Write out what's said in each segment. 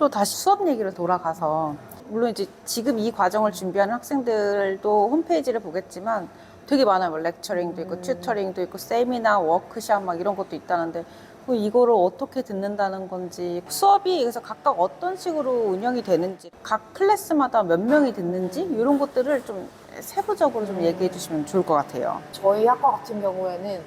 또 다시 수업 얘기로 돌아가서 물론 이제 지금 이 과정을 준비하는 학생들도 홈페이지를 보겠지만 되게 많아요. 뭐 렉처링도 있고 튜터링도 있고 세미나, 워크샵 막 이런 것도 있다는데 뭐 이거를 어떻게 듣는다는 건지 수업이 그래서 각각 어떤 식으로 운영이 되는지 각 클래스마다 몇 명이 듣는지 이런 것들을 좀 세부적으로 좀 얘기해 주시면 좋을 것 같아요. 저희 학과 같은 경우에는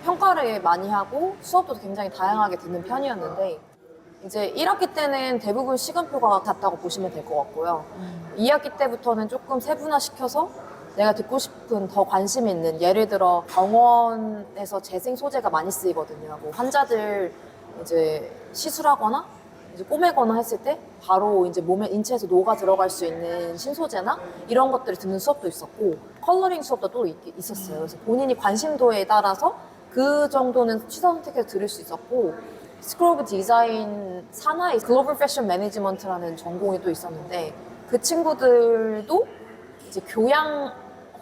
평가를 많이 하고 수업도 굉장히 다양하게 듣는 편이었는데 이제 1학기 때는 대부분 시간표가 같다고 보시면 될 것 같고요. 2학기 때부터는 조금 세분화시켜서 내가 듣고 싶은 더 관심 있는 예를 들어 병원에서 재생 소재가 많이 쓰이거든요. 뭐 환자들 이제 시술하거나 이제 꼬매거나 했을 때 바로 이제 몸에 인체에서 녹아 들어갈 수 있는 신소재나 이런 것들을 듣는 수업도 있었고 컬러링 수업도 또 있었어요. 그래서 본인이 관심도에 따라서 그 정도는 취사 선택해서 들을 수 있었고 스쿨 오브 디자인 산하의 글로벌 패션 매니지먼트라는 전공이 또 있었는데 그 친구들도 이제 교양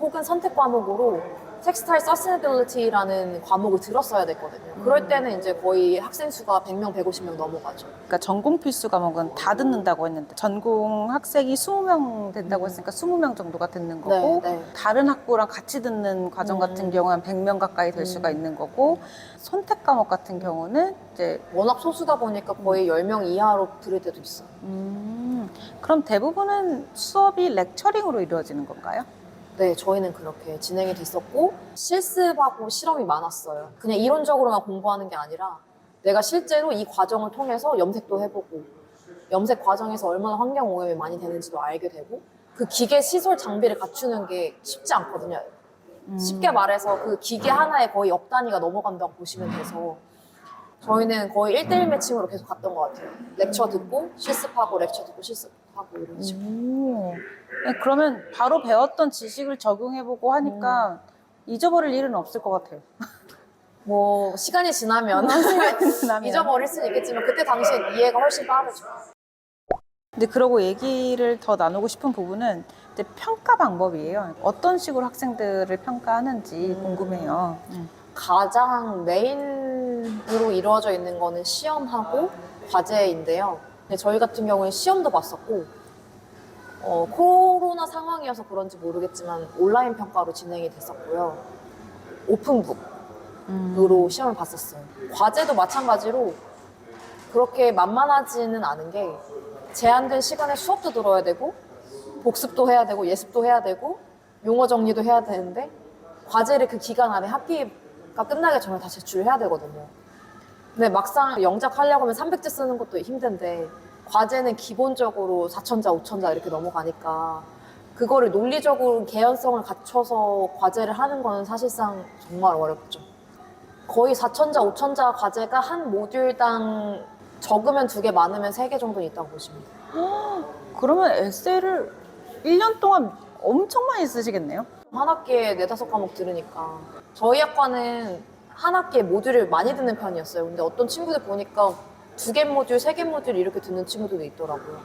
혹은 선택 과목으로 텍스타일 서스테이너빌리티라는 과목을 들었어야 됐거든요. 그럴 때는 이제 거의 학생 수가 100명, 150명 넘어가죠. 그러니까 전공 필수 과목은 다 듣는다고 했는데 전공 학생이 20명 된다고 했으니까 20명 정도가 듣는 거고 네, 네. 다른 학부랑 같이 듣는 과정 같은 경우는 100명 가까이 될 수가 있는 거고 선택 과목 같은 경우는 이제 워낙 소수다 보니까 거의 10명 이하로 들을 때도 있어요. 그럼 대부분은 수업이 렉처링으로 이루어지는 건가요? 네, 저희는 그렇게 진행이 됐었고 실습하고 실험이 많았어요. 그냥 이론적으로만 공부하는 게 아니라 내가 실제로 이 과정을 통해서 염색도 해보고 염색 과정에서 얼마나 환경 오염이 많이 되는지도 알게 되고 그 기계 시설 장비를 갖추는 게 쉽지 않거든요. 쉽게 말해서 그 기계 하나에 거의 억 단위가 넘어간다고 보시면 돼서 저희는 거의 1대1 매칭으로 계속 갔던 것 같아요. 렉처 듣고 실습하고 렉처 듣고 실습하고 이런 식으로. 네, 그러면 바로 배웠던 지식을 적용해보고 하니까 잊어버릴 일은 없을 것 같아요. 뭐 시간이 지나면 지나면. 잊어버릴 수는 있겠지만 그때 당시엔 이해가 훨씬 빠르죠. 근데 그러고 얘기를 더 나누고 싶은 부분은 이제 평가 방법이에요. 어떤 식으로 학생들을 평가하는지 궁금해요. 가장 메인으로 이루어져 있는 거는 시험하고 과제인데요. 근데 저희 같은 경우는 시험도 봤었고 코로나 상황이어서 그런지 모르겠지만 온라인 평가로 진행이 됐었고요. 오픈북으로 시험을 봤었어요. 과제도 마찬가지로 그렇게 만만하지는 않은 게 제한된 시간에 수업도 들어야 되고 복습도 해야 되고 예습도 해야 되고 용어 정리도 해야 되는데 과제를 그 기간 안에 학기가 끝나기 전에 다 제출해야 되거든요. 근데 막상 영작하려고 하면 300字쓰는 것도 힘든데 과제는 기본적으로 4천자, 5천자 이렇게 넘어가니까 그거를 논리적으로 개연성을 갖춰서 과제를 하는 거는 사실상 정말 어렵죠. 거의 4천자, 5천자 과제가 한 모듈당 적으면 2개, 많으면 3개 정도 있다고 보시면 돼요. 그러면 에세이를 1년 동안 엄청 많이 쓰시겠네요? 한 학기에 4-5과목 들으니까 저희 학과는 한 학기에 모듈을 많이 듣는 편이었어요. 근데 어떤 친구들 보니까 2개 모듈, 3개 모듈 이렇게 듣는 친구들도 있더라고요.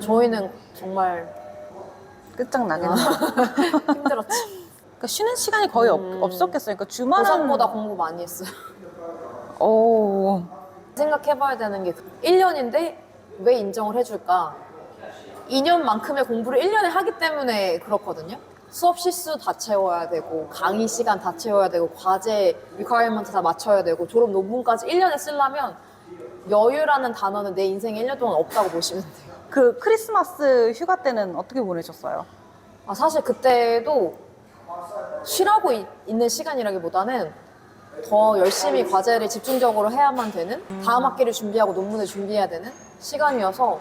저희는 정말 끝장나겠네요. 힘들었죠. 그러니까 쉬는 시간이 거의 없었겠어요. 그러니까 주말은 고3보다 공부 많이 했어요. 오, 생각해봐야 되는 게 1년인데 왜 인정을 해줄까? 2년만큼의 공부를 1년에 하기 때문에 그렇거든요. 수업 실수 다 채워야 되고 강의 시간 다 채워야 되고 과제 리퀘어리먼트 다 맞춰야 되고 졸업 논문까지 1년에 쓰려면 여유라는 단어는 내 인생에 1년 동안 없다고 보시면 돼요. 그 크리스마스 휴가 때는 어떻게 보내셨어요? 사실 그때도 쉬라고 있는 시간이라기보다는 더 열심히 과제를 집중적으로 해야만 되는 다음 학기를 준비하고 논문을 준비해야 되는 시간이어서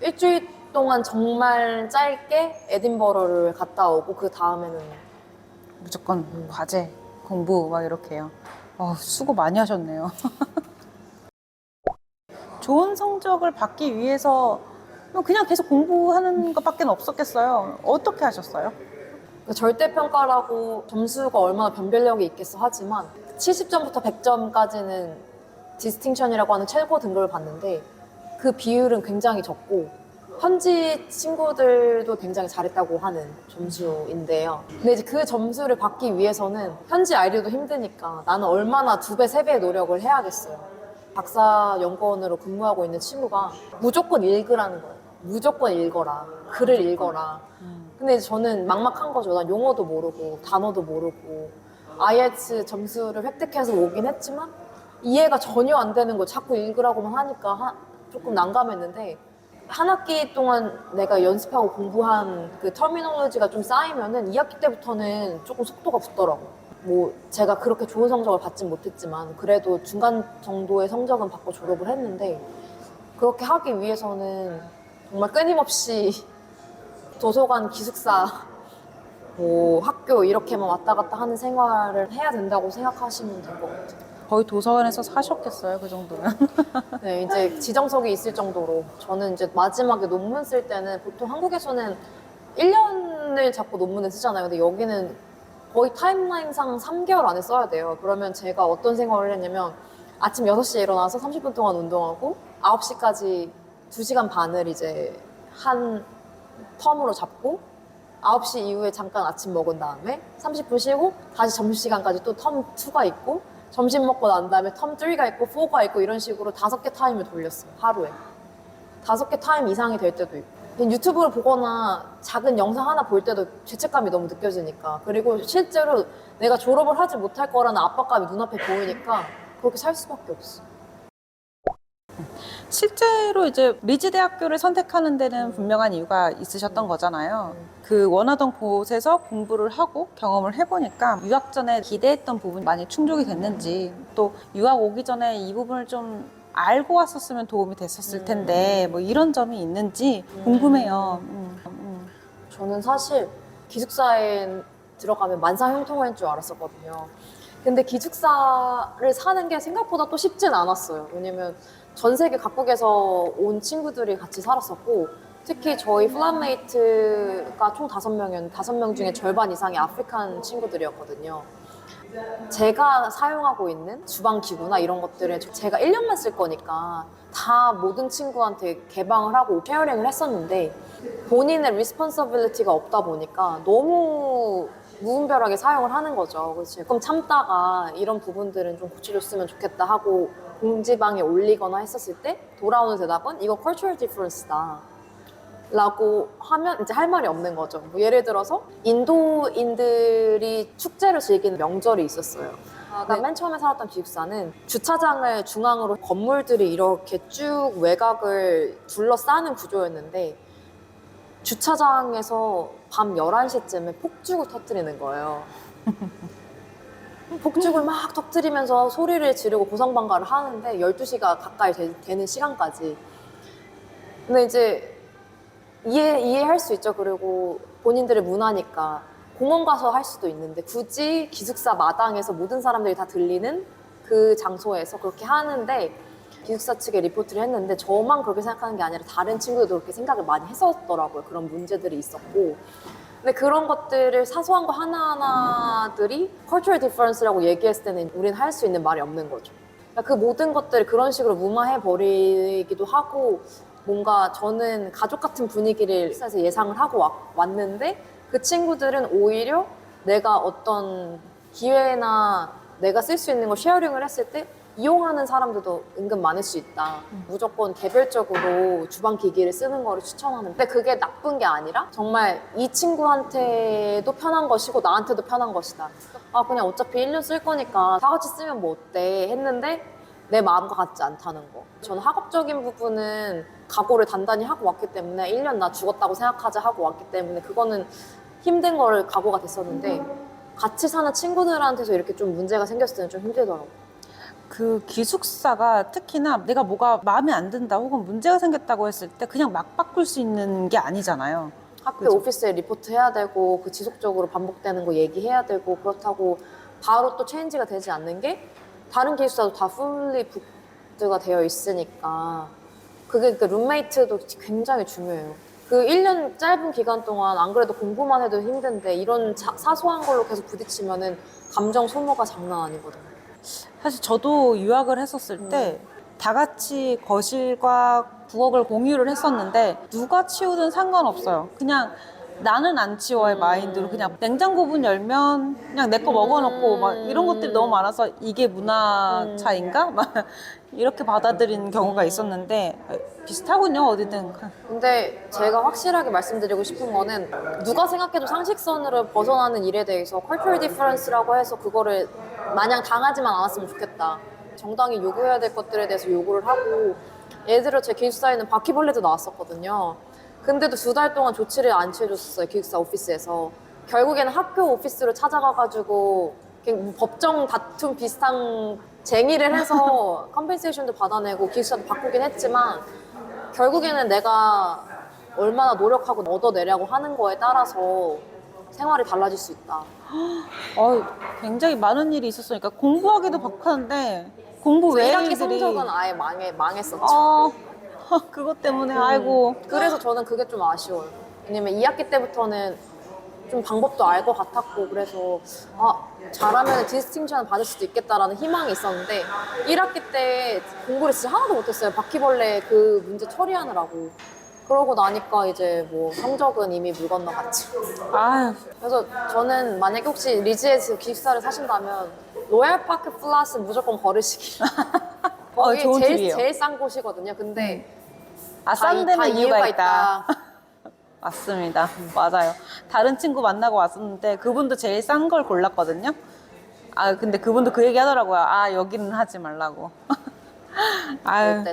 일주일 동안 정말 짧게 에딘버러를 갔다 오고 그 다음에는 무조건 과제, 공부 막 이렇게요. 수고 많이 하셨네요. 좋은 성적을 받기 위해서 그냥 계속 공부하는 것밖에 없었겠어요. 어떻게 하셨어요? 절대평가라고 점수가 얼마나 변별력이 있겠어 하지만 70점부터 100점까지는 디스팅션이라고 하는 최고 등급을 받는데 그 비율은 굉장히 적고 현지 친구들도 굉장히 잘했다고 하는 점수인데요. 근데 이제 그 점수를 받기 위해서는 현지 아이들도 힘드니까 나는 얼마나 2배, 3배의 노력을 해야겠어요. 박사 연구원으로 근무하고 있는 친구가 무조건 읽으라는 거예요. 무조건 읽어라. 글을 읽어라. 근데 저는 막막한 거죠. 난 용어도 모르고 단어도 모르고 IELTS 점수를 획득해서 오긴 했지만 이해가 전혀 안 되는 거 자꾸 읽으라고만 하니까 조금 난감했는데 한 학기 동안 내가 연습하고 공부한 그 터미놀로지가 좀 쌓이면은 2학기 때부터는 조금 속도가 붙더라고요. 뭐 제가 그렇게 좋은 성적을 받진 못했지만 그래도 중간 정도의 성적은 받고 졸업을 했는데 그렇게 하기 위해서는 정말 끊임없이 도서관, 기숙사, 뭐 학교 이렇게만 왔다 갔다 하는 생활을 해야 된다고 생각하시면 될 것 같아요. 거의 도서관에서 사셨겠어요, 그 정도면. 네, 이제 지정석이 있을 정도로 저는 이제 마지막에 논문 쓸 때는 보통 한국에서는 1년을 잡고 논문을 쓰잖아요. 근데 여기는 거의 타임라인상 3개월 안에 써야 돼요. 그러면 제가 어떤 생활을 했냐면 아침 6시에 일어나서 30분 동안 운동하고 9시까지 2시간 반을 이제 한 텀으로 잡고 9시 이후에 잠깐 아침 먹은 다음에 30분 쉬고 다시 점심시간까지 또 텀 2가 있고 점심 먹고 난 다음에 텀 3가 있고 4가 있고 이런 식으로 5개 타임을 돌렸어요. 하루에. 5개 타임 이상이 될 때도 있고. 유튜브를 보거나 작은 영상 하나 볼 때도 죄책감이 너무 느껴지니까. 그리고 실제로 내가 졸업을 하지 못할 거라는 압박감이 눈앞에 보이니까 그렇게 살 수밖에 없어. 실제로 이제 리즈 대학교를 선택하는 데는 분명한 이유가 있으셨던 거잖아요. 그 원하던 곳에서 공부를 하고 경험을 해보니까 유학 전에 기대했던 부분이 많이 충족이 됐는지, 또 유학 오기 전에 이 부분을 좀 알고 왔었으면 도움이 됐었을 텐데 뭐 이런 점이 있는지 궁금해요. 저는 사실 기숙사에 들어가면 만사형통할 줄 알았었거든요. 근데 기숙사를 사는 게 생각보다 또 쉽진 않았어요. 왜냐면 전 세계 각국에서 온 친구들이 같이 살았었고, 특히 저희 플랫메이트가 총 5명이었는데 5명 중에 절반 이상이 아프리칸 친구들이었거든요. 제가 사용하고 있는 주방 기구나 이런 것들을 제가 1년만 쓸 거니까 다 모든 친구한테 개방을 하고 쉐어링을 했었는데 본인의 리스폰서빌리티가 없다 보니까 너무 무분별하게 사용을 하는 거죠. 그래서 조금 참다가 이런 부분들은 좀 고쳐줬으면 좋겠다 하고 공지방에 올리거나 했었을 때 돌아오는 대답은 이거 cultural difference다 라고 하면 이제 할 말이 없는 거죠. 뭐 예를 들어서 인도인들이 축제를 즐기는 명절이 있었어요. 맨 처음에 살았던 기숙사는 주차장을 중앙으로 건물들이 이렇게 쭉 외곽을 둘러싸는 구조였는데 주차장에서 밤 11시쯤에 폭죽을 터뜨리는 거예요. 폭죽을 막 터뜨리면서 소리를 지르고 고성방가를 하는데 12시가 가까이 되는 시간까지. 근데 이제 이해할 수 있죠. 그리고 본인들의 문화니까 공원 가서 할 수도 있는데 굳이 기숙사 마당에서 모든 사람들이 다 들리는 그 장소에서 그렇게 하는데 기숙사 측에 리포트를 했는데 저만 그렇게 생각하는 게 아니라 다른 친구들도 그렇게 생각을 많이 했었더라고요. 그런 문제들이 있었고. 근데 그런 것들을 사소한 거 하나하나들이 cultural difference라고 얘기했을 때는 우리는 할 수 있는 말이 없는 거죠. 그러니까 그 모든 것들을 그런 식으로 무마해버리기도 하고 뭔가 저는 가족 같은 분위기를 회사에서 예상을 하고 왔는데 그 친구들은 오히려 내가 어떤 기회나 내가 쓸 수 있는 거 쉐어링을 했을 때 이용하는 사람들도 은근 많을 수 있다. 무조건 개별적으로 주방 기기를 쓰는 거를 추천하는데 그게 나쁜 게 아니라 정말 이 친구한테도 편한 것이고 나한테도 편한 것이다. 아 그냥 어차피 1년 쓸 거니까 다 같이 쓰면 뭐 어때 했는데 내 마음과 같지 않다는 거. 저는 학업적인 부분은 각오를 단단히 하고 왔기 때문에 1년 나 죽었다고 생각하자 하고 왔기 때문에 그거는 힘든 거를 각오가 됐었는데 같이 사는 친구들한테서 이렇게 좀 문제가 생겼을 때는 좀 힘들더라고요. 그 기숙사가 특히나 내가 뭐가 마음에 안 든다 혹은 문제가 생겼다고 했을 때 그냥 막 바꿀 수 있는 게 아니잖아요. 학교 그죠? 오피스에 리포트 해야 되고 그 지속적으로 반복되는 거 얘기해야 되고 그렇다고 바로 또 체인지가 되지 않는 게 다른 기숙사도 다 풀리 북드가 되어 있으니까 그게 그 룸메이트도 굉장히 중요해요. 그 1년 짧은 기간 동안 안 그래도 공부만 해도 힘든데 이런 사소한 걸로 계속 부딪히면은 감정 소모가 장난 아니거든요. 사실 저도 유학을 했었을 때 다 같이 거실과 부엌을 공유를 했었는데 누가 치우든 상관없어요. 그냥 나는 안 치워의 마인드로 그냥 냉장고 문 열면 그냥 내 거 먹어놓고 막 이런 것들이 너무 많아서 이게 문화 차인가? 막 이렇게 받아들이는 경우가 있었는데 비슷하군요, 어디든. 근데 제가 확실하게 말씀드리고 싶은 거는 누가 생각해도 상식선으로 벗어나는 일에 대해서 cultural difference라고 해서 그거를 마냥 당하지만 않았으면 좋겠다. 정당히 요구해야 될 것들에 대해서 요구를 하고, 예를 들어 제 기숙사에는 바퀴벌레도 나왔었거든요. 근데도 2달 동안 조치를 안 취해줬어요, 기숙사 오피스에서. 결국에는 학교 오피스로 찾아가가지고 그냥 법정 다툼 비슷한 쟁의를 해서 컴펜세이션도 받아내고 기숙사도 바꾸긴 했지만, 결국에는 내가 얼마나 노력하고 얻어내려고 하는 거에 따라서 생활이 달라질 수 있다. 굉장히 많은 일이 있었으니까 공부하기도 벅하는데 공부 외의 1학기 일들이 성적은 아예 망했었죠. 그것 때문에 아이고. 그래서 저는 그게 좀 아쉬워요. 왜냐면 2학기 때부터는 좀 방법도 알 것 같았고, 그래서 잘하면 디스팅션 받을 수도 있겠다라는 희망이 있었는데 1학기 때 공부를 진짜 하나도 못했어요. 바퀴벌레 그 문제 처리하느라고. 그러고 나니까 이제 뭐 성적은 이미 물 건너갔죠. 아유, 그래서 저는 만약에 혹시 리즈에서 기숙사를 사신다면 로얄파크 플러스 무조건 걸으시기. 거기 좋은 팁이에요. 제일 싼 곳이거든요. 근데 싼 다 데는 이유가 있다. 맞습니다. 맞아요. 다른 친구 만나고 왔었는데 그분도 제일 싼 걸 골랐거든요. 근데 그분도 그 얘기 하더라고요. 여기는 하지 말라고. 아유. 절대.